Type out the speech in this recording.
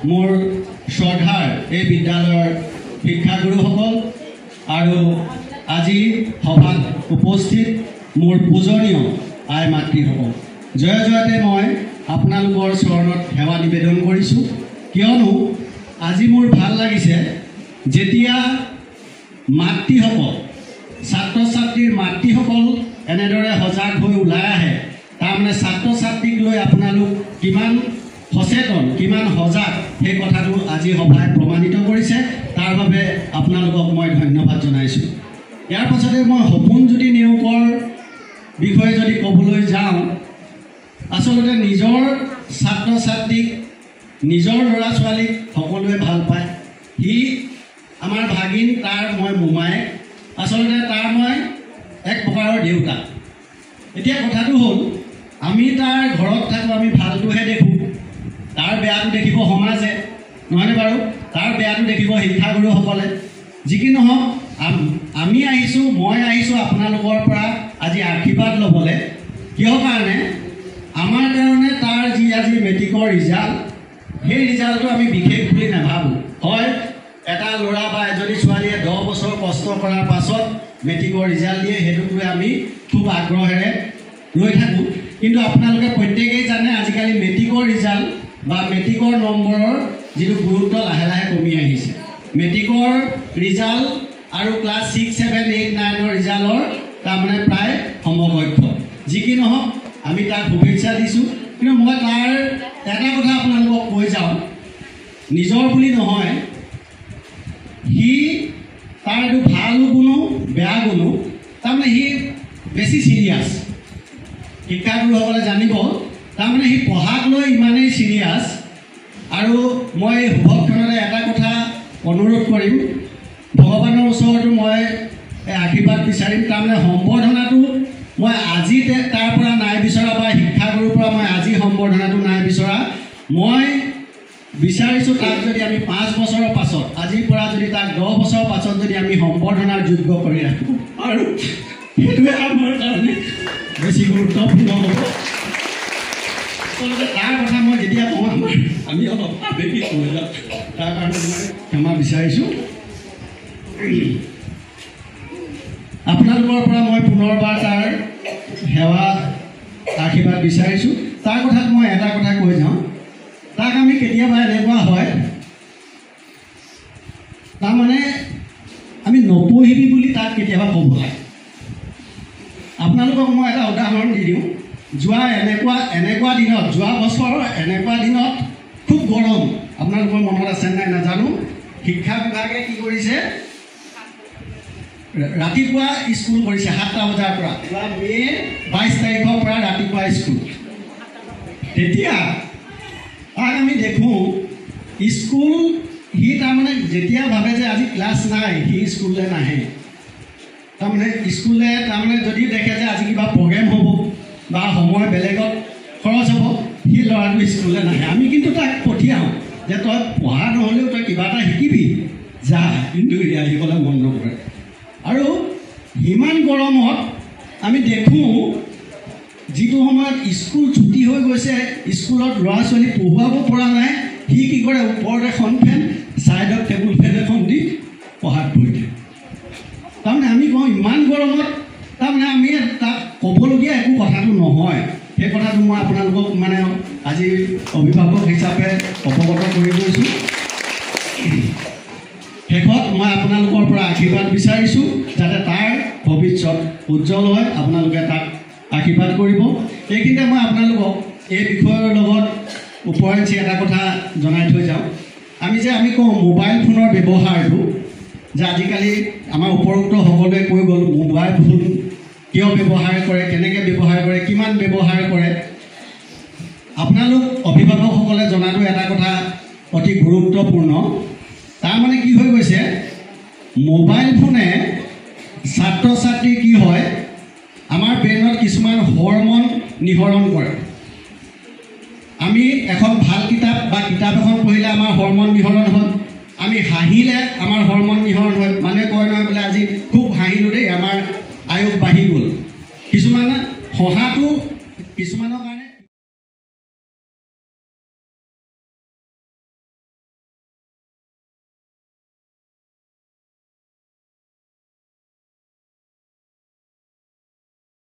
মোৰ শ্ৰদ্ধাৰ এই বিদ্যালয়ৰ শিক্ষাগুৰুসকল আৰু আজি সভাত উপস্থিত মোৰ পূজনীয় আই মাতৃসকল, জয় জয়তে মই আপোনালোকৰ চৰণত সেৱা নিবেদন কৰিছোঁ। কিয়নো আজি মোৰ ভাল লাগিছে যেতিয়া মাতৃসকল, ছাত্ৰ ছাত্ৰীৰ মাতৃসকল এনেদৰে সজাগ হৈ ওলাই আহে। তাৰমানে ছাত্ৰ ছাত্ৰীক লৈ আপোনালোক কিমান সচেতন, কিমান সজাগ, সেই কথাটো আজি সভাই প্ৰমাণিত কৰিছে। তাৰ বাবে আপোনালোকক মই ধন্যবাদ জনাইছোঁ। ইয়াৰ পাছতে মই সপোনজ্যোতি নেওগৰ বিষয়ে যদি ক'বলৈ যাওঁ, আচলতে নিজৰ ছাত্ৰ ছাত্ৰীক, নিজৰ ল'ৰা ছোৱালীক সকলোৱে ভাল পায়। সি আমাৰ ভাগিন, তাৰ মই মোমায়েক, আচলতে তাৰ মই এক প্ৰকাৰৰ দেউতা। এতিয়া কথাটো হ'ল, আমি তাৰ ঘৰত থাকোঁ, আমি ভালটোহে দেখোঁ, তাৰ বেয়াটো দেখিব সমাজে, নহয়নে বাৰু? তাৰ বেয়াটো দেখিব শিক্ষাগুৰুসকলে। যি কি নহওক, আমি আহিছোঁ, মই আহিছোঁ আপোনালোকৰ পৰা আজি আশীৰ্বাদ ল'বলৈ। কিহৰ কাৰণে? আমাৰ কাৰণে তাৰ যি আজি মেট্ৰিকৰ ৰিজাল্ট, সেই ৰিজাল্টটো আমি বিশেষ বুলি নাভাবোঁ। হয়, এটা ল'ৰা বা এজনী ছোৱালীয়ে 10 বছৰ কষ্ট কৰাৰ পাছত মেট্ৰিকৰ ৰিজাল্ট দিয়ে, সেইটোক লৈ আমি খুব আগ্ৰহেৰে লৈ থাকোঁ। কিন্তু আপোনালোকে প্ৰত্যেকেই জানে আজিকালি মেট্ৰিকৰ ৰিজাল্ট বা মেট্ৰিকৰ নম্বৰৰ যিটো গুৰুত্ব লাহে লাহে কমি আহিছে। মেট্ৰিকৰ ৰিজাল্ট আৰু ক্লাছ 6, 7, 8, 9ৰ ৰিজাল্টৰ তাৰমানে প্ৰায় সমকক্ষ। যি কি নহওক, আমি তাক শুভেচ্ছা দিছোঁ। কিন্তু মই তাৰ এটা কথা আপোনালোকক কৈ যাওঁ, নিজৰ বুলি নহয়, সি তাৰ এইটো ভাল গুণো বেয়া গুণো, তাৰমানে সি বেছি চিৰিয়াছ। শিক্ষাগুৰুসকলে জানিব, তাৰমানে সি পঢ়াক লৈ ইমানেই চিৰিয়াছ। আৰু মই শুভক্ষণতে এটা কথা অনুৰোধ কৰিম, ভগৱানৰ ওচৰতো মই আশীৰ্বাদ বিচাৰিম। তাৰমানে সম্বৰ্ধনাটো মই আজি তাৰ পৰা নাই বিচৰা, বা শিক্ষাগুৰুৰ পৰা মই আজি সম্বৰ্ধনাটো নাই বিচৰা। মই বিচাৰিছোঁ তাক যদি আমি 5 বছৰৰ পাছত, আজিৰ পৰা যদি তাক 10 বছৰৰ পাছত যদি আমি সম্বৰ্ধনাৰ যোগ্য কৰি ৰাখোঁ, আৰু সেইটোৱে আমাৰ কাৰণে বেছি গুৰুত্বপূৰ্ণ হ'ব। আচলতে তাৰ কথা মই যেতিয়া কওঁ, আমি অলপ আৱেগিক হৈ যাওঁ, তাৰ কাৰণে মই ক্ষমা বিচাৰিছোঁ। আপোনালোকৰ পৰা মই পুনৰবাৰ তাৰ সেৱা আশীৰ্বাদ বিচাৰিছোঁ। তাৰ কথাত মই এটা কথা কৈ যাওঁ, তাক আমি কেতিয়াবা এনেকুৱা হয়, তাৰমানে আমি নপঢ়িবি বুলি তাক কেতিয়াবা ক'ব লাগে। আপোনালোকক মই এটা উদাহৰণ দি দিওঁ। এনেকুৱা দিনত, যোৱা বছৰৰ এনেকুৱা দিনত খুব গৰম, আপোনালোকৰ মনত আছে নাই নাজানো, শিক্ষা বিভাগে কি কৰিছে, ৰাতিপুৱা স্কুল কৰিছে 7টা বজাৰ পৰা। মে' 22 তাৰিখৰ পৰা ৰাতিপুৱা স্কুল। তেতিয়া তাক আমি দেখোঁ স্কুল, সি তাৰমানে যেতিয়া ভাবে যে আজি ক্লাছ নাই, সি স্কুললৈ নাহে। তাৰমানে স্কুললৈ তাৰমানে যদি দেখে যে আজি কিবা প্ৰগ্ৰেম হ'ব বা সময় বেলেগত খৰচ হ'ব, সি ল'ৰাটো স্কুললৈ নাহে। আমি কিন্তু তাক পঠিয়াওঁ যে তই পঢ়া নহ'লেও তই কিবা এটা শিকিবি, যা। কিন্তু সি আহিবলৈ মন নকৰে। আৰু ইমান গৰমত আমি দেখোঁ, যিটো সময়ত স্কুল ছুটি হৈ গৈছে, স্কুলত ল'ৰা ছোৱালী পঢ়ুৱাব পৰা নাই, সি কি কৰে, ওপৰত এখন ফেন, ছাইডত টেবুল ফেন এখন দি পঢ়াত বহি থাকে। তাৰমানে আমি কওঁ ইমান গৰমত, তাৰমানে আমি তাক ক'বলগীয়া একো কথাটো নহয়। সেই কথাটো মই আপোনালোকক মানে আজি অভিভাৱক হিচাপে অৱগত কৰি গৈছোঁ। শেষত মই আপোনালোকৰ পৰা আশীৰ্বাদ বিচাৰিছোঁ, যাতে তাৰ ভৱিষ্যত উজ্জ্বল হয়। আপোনালোকে তাক আশীৰ্বাদ কৰিব। এইখিনিতে মই আপোনালোকক এই বিষয়ৰ লগত ওপৰঞ্চি এটা কথা জনাই থৈ যাওঁ। আমি কওঁ মোবাইল ফোনৰ ব্যৱহাৰটো, যে আজিকালি আমাৰ উপৰোক্ত সকলোৱে কৈ গ'ল, মোবাইল ফোন কিয় ব্যৱহাৰ কৰে, কেনেকৈ ব্যৱহাৰ কৰে, কিমান ব্যৱহাৰ কৰে। আপোনালোক অভিভাৱকসকলে জনাটো এটা কথা অতি গুৰুত্বপূৰ্ণ। তাৰমানে কি হৈ গৈছে, মোবাইল ফোনে ছাত্ৰ ছাত্ৰীৰ কি হয়, আমাৰ ব্ৰেইনত কিছুমান হৰমন নিঃসৰণ কৰে। আমি এখন ভাল কিতাপ বা কিতাপ এখন পঢ়িলে আমাৰ হৰমন নিঃসৰণ হয়। আমি হাঁহিলে আমাৰ হৰমন নিঃসৰণ হয়। মানে কয় নহয় বোলে আজি খুব হাঁহিলোঁ দেই, আমাৰ আয়ুস বাঢ়ি গ'ল। কিছুমানে হহাটো কিছুমানৰ কাৰণে